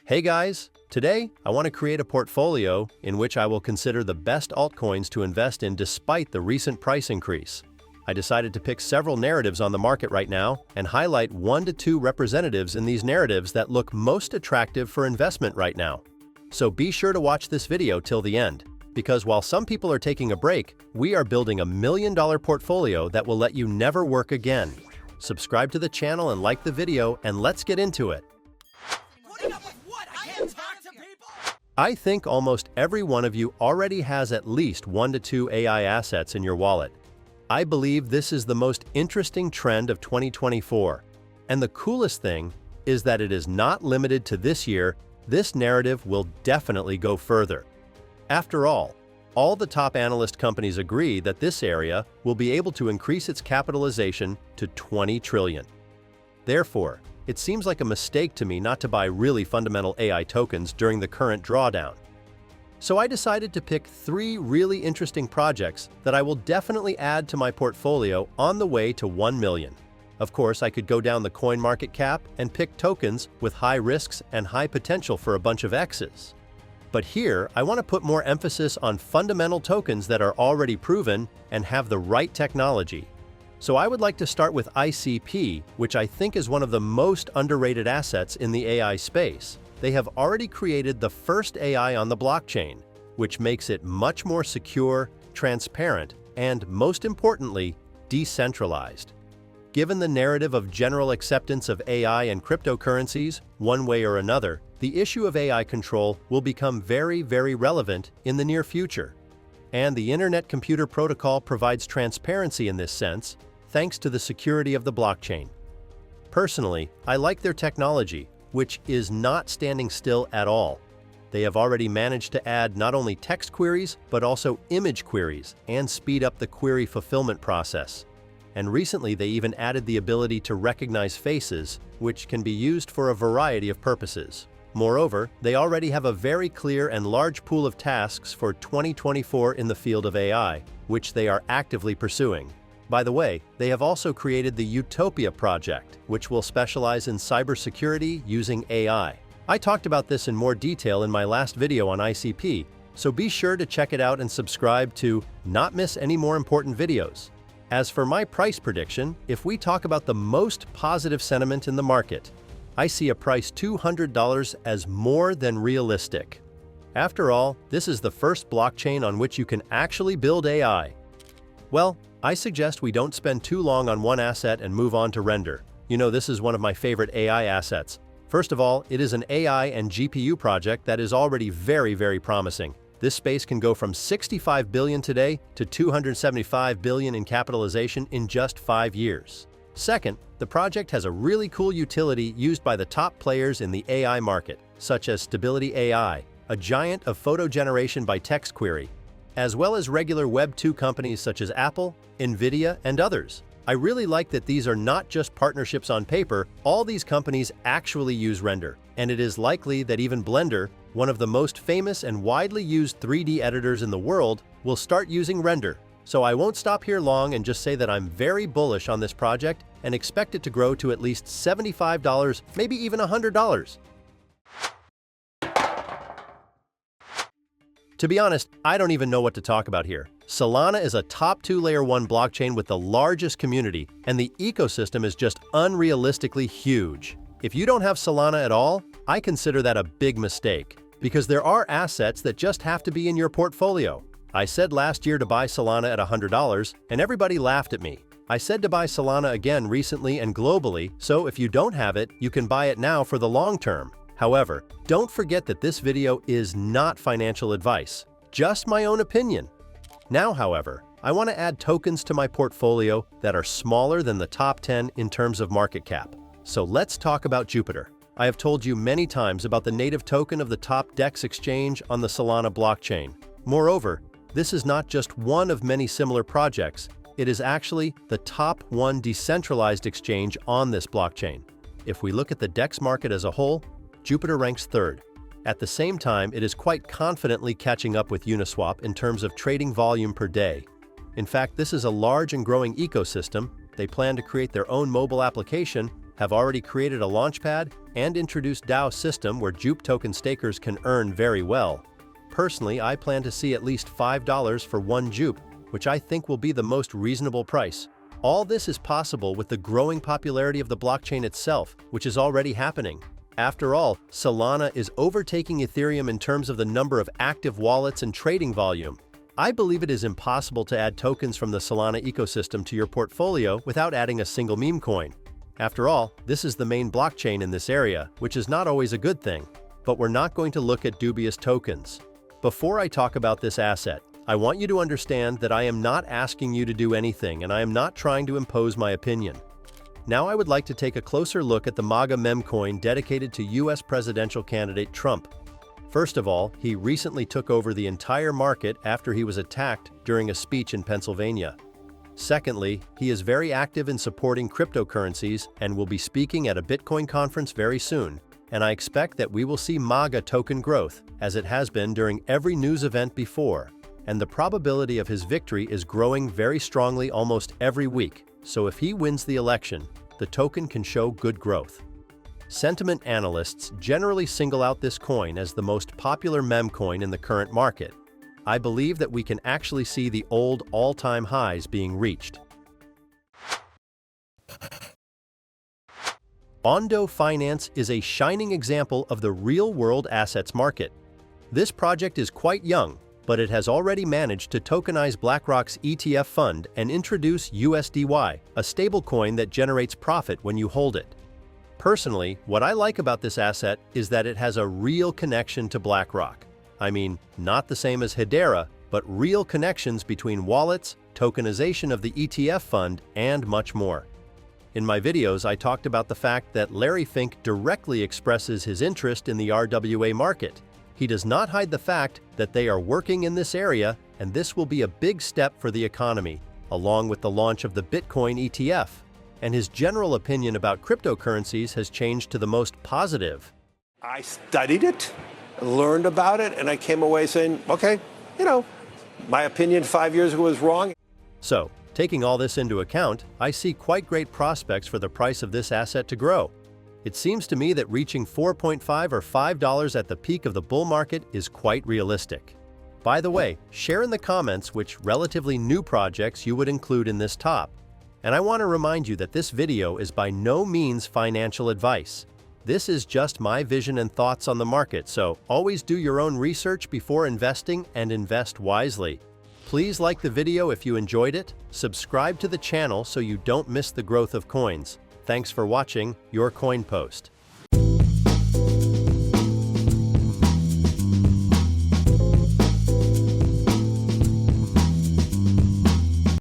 Hey guys, today I want to create a portfolio in which I will consider the best altcoins to invest in despite the recent price increase. I decided to pick several narratives on the market right now and highlight 1 to 2 representatives in these narratives that look most attractive for investment right now. So be sure to watch this video till the end, because while some people are taking a break, we are building $1 million portfolio that will let you never work again. Subscribe to the channel and like the video, and let's get into it. I think almost every one of you already has at least 1 to 2 AI assets in your wallet. I believe this is the most interesting trend of 2024. And the coolest thing is that it is not limited to this year. This narrative will definitely go further. After all the top analyst companies agree that this area will be able to increase its capitalization to 20 trillion. Therefore, it seems like a mistake to me not to buy really fundamental AI tokens during the current drawdown. So I decided to pick 3 really interesting projects that I will definitely add to my portfolio on the way to 1 million. Of course, I could go down the coin market cap and pick tokens with high risks and high potential for a bunch of X's. But here, I want to put more emphasis on fundamental tokens that are already proven and have the right technology. So I would like to start with ICP, which I think is one of the most underrated assets in the AI space. They have already created the first AI on the blockchain, which makes it much more secure, transparent, and most importantly, decentralized. Given the narrative of general acceptance of AI and cryptocurrencies, one way or another, the issue of AI control will become very, very relevant in the near future. And the Internet Computer Protocol provides transparency in this sense, thanks to the security of the blockchain. Personally, I like their technology, which is not standing still at all. They have already managed to add not only text queries, but also image queries and speed up the query fulfillment process. And recently, they even added the ability to recognize faces, which can be used for a variety of purposes. Moreover, they already have a very clear and large pool of tasks for 2024 in the field of AI, which they are actively pursuing. By the way, they have also created the Utopia project, which will specialize in cybersecurity using AI. I talked about this in more detail in my last video on ICP, so be sure to check it out and subscribe to not miss any more important videos. As for my price prediction, if we talk about the most positive sentiment in the market, I see a price $200 as more than realistic. After all, this is the first blockchain on which you can actually build AI. Well, I suggest we don't spend too long on one asset and move on to Render. You know, this is one of my favorite AI assets. First of all, it is an AI and GPU project that is already very, very promising. This space can go from 65 billion today to 275 billion in capitalization in just 5 years. Second, the project has a really cool utility used by the top players in the AI market, such as Stability AI, a giant of photo generation by text query, as well as regular Web 2 companies such as Apple, Nvidia, and others. I really like that these are not just partnerships on paper. All these companies actually use Render, and it is likely that even Blender, one of the most famous and widely used 3D editors in the world, will start using Render. So I won't stop here long and just say that I'm very bullish on this project and expect it to grow to at least $75, maybe even $100. To be honest, I don't even know what to talk about here. Solana is a top 2 layer 1 blockchain with the largest community, and the ecosystem is just unrealistically huge. If you don't have Solana at all, I consider that a big mistake, because there are assets that just have to be in your portfolio. I said last year to buy Solana at $100, and everybody laughed at me. I said to buy Solana again recently and globally, so if you don't have it, you can buy it now for the long term. However, don't forget that this video is not financial advice, just my own opinion. Now, however, I want to add tokens to my portfolio that are smaller than the top 10 in terms of market cap. So let's talk about Jupiter. I have told you many times about the native token of the top DEX exchange on the Solana blockchain. Moreover, this is not just one of many similar projects. It is actually the top 1 decentralized exchange on this blockchain. If we look at the DEX market as a whole, Jupiter ranks 3rd. At the same time, it is quite confidently catching up with Uniswap in terms of trading volume per day. In fact, this is a large and growing ecosystem. They plan to create their own mobile application, have already created a launchpad and introduced DAO system where Jupe token stakers can earn very well. Personally, I plan to see at least $5 for one Jupe, which I think will be the most reasonable price. All this is possible with the growing popularity of the blockchain itself, which is already happening. After all, Solana is overtaking Ethereum in terms of the number of active wallets and trading volume. I believe it is impossible to add tokens from the Solana ecosystem to your portfolio without adding a single meme coin. After all, this is the main blockchain in this area, which is not always a good thing. But we're not going to look at dubious tokens. Before I talk about this asset, I want you to understand that I am not asking you to do anything and I am not trying to impose my opinion. Now I would like to take a closer look at the MAGA meme coin dedicated to US presidential candidate Trump. First of all, he recently took over the entire market after he was attacked during a speech in Pennsylvania. Secondly, he is very active in supporting cryptocurrencies and will be speaking at a Bitcoin conference very soon, and I expect that we will see MAGA token growth, as it has been during every news event before, and the probability of his victory is growing very strongly almost every week, so if he wins the election, the token can show good growth. Sentiment analysts generally single out this coin as the most popular meme coin in the current market. I believe that we can actually see the old all-time highs being reached. Ondo Finance is a shining example of the real-world assets market. This project is quite young, but it has already managed to tokenize BlackRock's ETF fund and introduce USDY, a stablecoin that generates profit when you hold it. Personally, what I like about this asset is that it has a real connection to BlackRock. I mean, not the same as Hedera, but real connections between wallets, tokenization of the ETF fund, and much more. In my videos, I talked about the fact that Larry Fink directly expresses his interest in the RWA market. He does not hide the fact that they are working in this area, and this will be a big step for the economy, along with the launch of the Bitcoin ETF. And his general opinion about cryptocurrencies has changed to the most positive. I studied it, learned about it, and I came away saying, okay, my opinion 5 years ago was wrong. So, taking all this into account, I see quite great prospects for the price of this asset to grow. It seems to me that reaching $4.5 or $5 at the peak of the bull market is quite realistic. By the way, share in the comments which relatively new projects you would include in this top. And I want to remind you that this video is by no means financial advice. This is just my vision and thoughts on the market, so always do your own research before investing and invest wisely. Please like the video if you enjoyed it, subscribe to the channel so you don't miss the growth of coins. Thanks for watching your Coin Post.